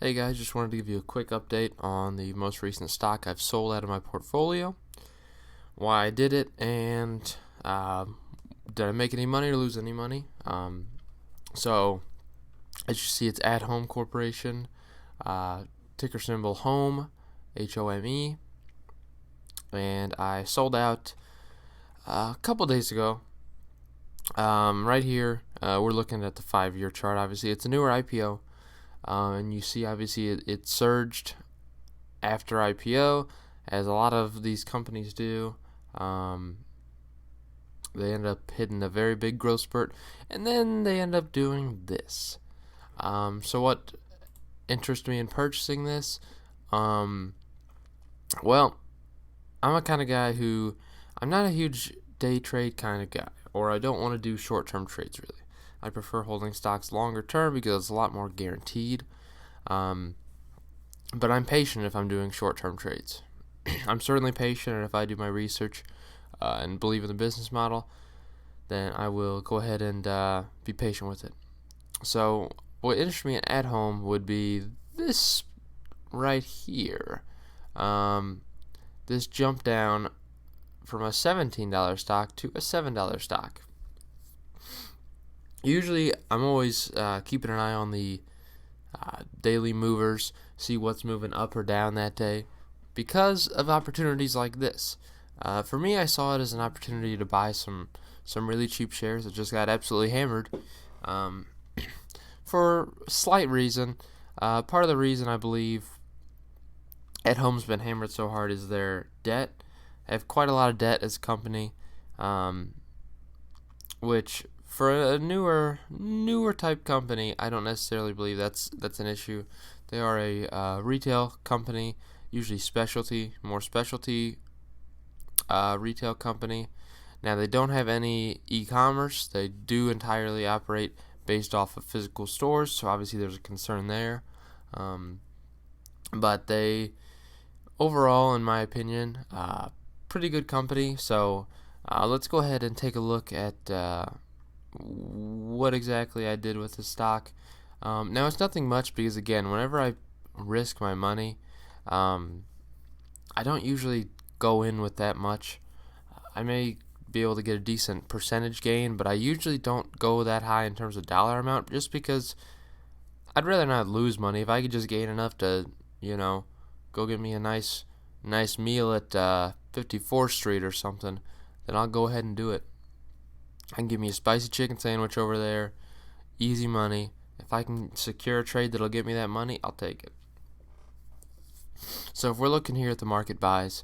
Hey guys, just wanted to give you a quick update on the most recent stock I've sold out of my portfolio, why I did it, and did I make any money or lose any money. So, as you see, it's At Home Corporation, ticker symbol HOME, HOME, and I sold out a couple days ago. Right here, we're looking at the 5-year chart. Obviously, it's a newer IPO. And you see, obviously, it surged after IPO, as a lot of these companies do. They end up hitting a very big growth spurt, and then they end up doing this. So what interests me in purchasing this? Well, I'm a kind of guy who, I'm not a huge day trade kind of guy, or I don't want to do short-term trades really. I prefer holding stocks longer term because it's a lot more guaranteed. But I'm patient if I'm doing short-term trades. I'm certainly patient if I do my research and believe in the business model, then I will go ahead and be patient with it. So what interests me at home would be this right here. This jump down from a $17 stock to a $7 stock. Usually, I'm always keeping an eye on the daily movers, see what's moving up or down that day, because of opportunities like this. For me, I saw it as an opportunity to buy some really cheap shares that just got absolutely hammered. For a slight reason, part of the reason I believe At Home's been hammered so hard is their debt. They have quite a lot of debt as a company, which for a newer type company, I don't necessarily believe that's an issue. They are a retail company, usually more specialty retail company. Now, they don't have any e-commerce. They do entirely operate based off of physical stores, so obviously there's a concern there. But they, overall, in my opinion, pretty good company. So let's go ahead and take a look at what exactly I did with the stock. Now, it's nothing much because, again, whenever I risk my money, I don't usually go in with that much. I may be able to get a decent percentage gain, but I usually don't go that high in terms of dollar amount, just because I'd rather not lose money. If I could just gain enough to, go get me a nice meal at 54th Street or something, then I'll go ahead and do it. I can give me a spicy chicken sandwich over there, easy money. If I can secure a trade that'll get me that money, I'll take it. So if we're looking here at the market buys,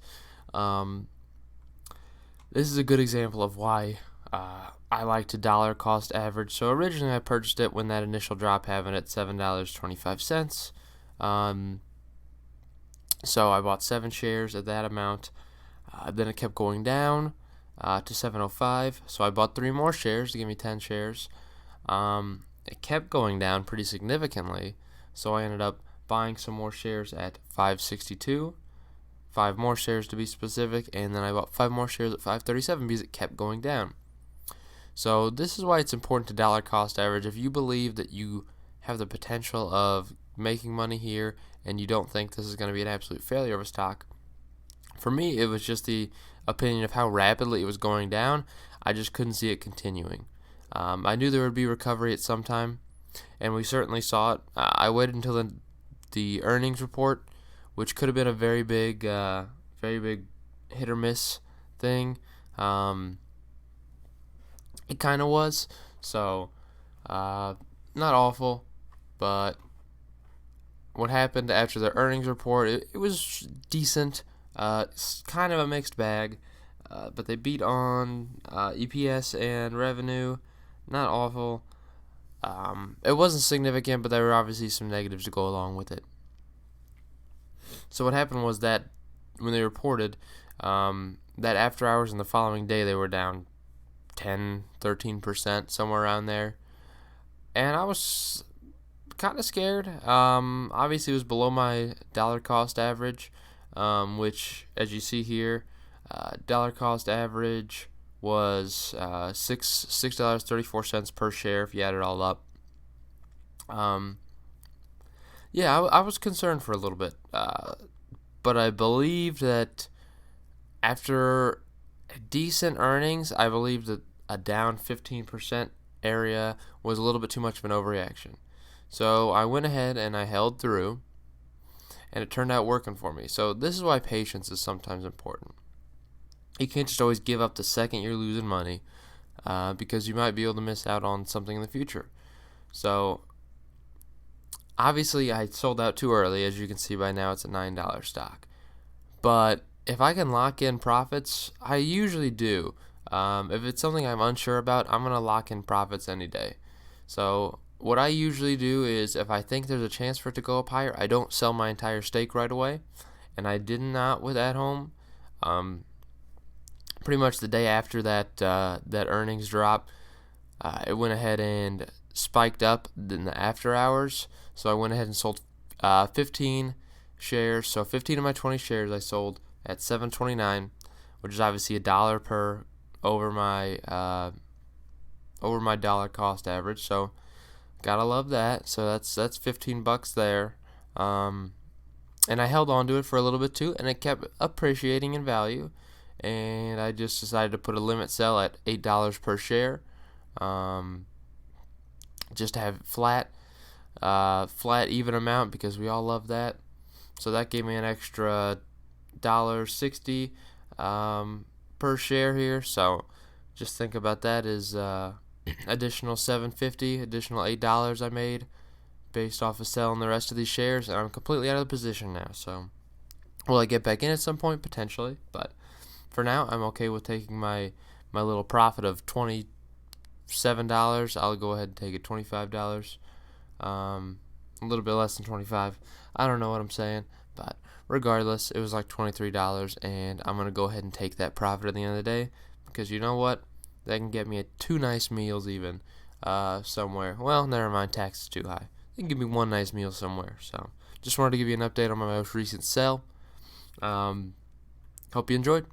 this is a good example of why I like to dollar cost average. So originally I purchased it when that initial drop happened at $7.25. So I bought 7 shares at that amount. Then it kept going down to $7.05. So I bought 3 more shares to give me 10 shares. It kept going down pretty significantly. So I ended up buying some more shares at $5.62. 5 more shares to be specific, and then I bought 5 more shares at $5.37 because it kept going down. So this is why it's important to dollar cost average. If you believe that you have the potential of making money here and you don't think this is going to be an absolute failure of a stock, for me it was just the opinion of how rapidly it was going down. I just couldn't see it continuing. I knew there would be recovery at some time, and we certainly saw it. I waited until the earnings report, which could have been a very big hit or miss thing. It kind of was. So, not awful, but what happened after the earnings report, it was decent. It's kind of a mixed bag, but they beat on EPS and revenue. Not awful. It wasn't significant, but there were obviously some negatives to go along with it. So what happened was that when they reported, that after hours and the following day they were down 10, 13%, somewhere around there. And I was kind of scared. Obviously, it was below my dollar cost average, which, as you see here, dollar cost average was $6.34 per share if you add it all up. Yeah, I was concerned for a little bit, but I believed that after decent earnings, I believed that a down 15% area was a little bit too much of an overreaction. So I went ahead and I held through, and it turned out working for me. So this is why patience is sometimes important. You can't just always give up the second you're losing money, because you might be able to miss out on something in the future. So obviously I sold out too early. As you can see by now, it's a $9 stock. But if I can lock in profits, I usually do. If it's something I'm unsure about, I'm going to lock in profits any day. So what I usually do is, if I think there's a chance for it to go up higher, I don't sell my entire stake right away. And I did not with At Home. Pretty much the day after that earnings drop, it went ahead and spiked up in the after hours. So I went ahead and sold 15 shares. So 15 of my 20 shares I sold at $7.29, which is obviously a dollar per over my dollar cost average. So gotta love that. So that's $15 there. And I held on to it for a little bit too, and it kept appreciating in value. And I just decided to put a limit sell at $8 per share, just to have it flat even amount, because we all love that. So that gave me an extra $1.60 per share here. So just think about that as additional $7.50, additional $8 I made based off of selling the rest of these shares, and I'm completely out of the position now. So will I get back in at some point? Potentially, but for now I'm okay with taking my little profit of $27. I'll go ahead and take it $25. A little bit less than 25. I don't know what I'm saying, but regardless, it was like $23, and I'm gonna go ahead and take that profit at the end of the day, because you know what? That can get me 2 nice meals even somewhere. Well, never mind, tax is too high. They can give me 1 nice meal somewhere. So just wanted to give you an update on my most recent sell. Hope you enjoyed.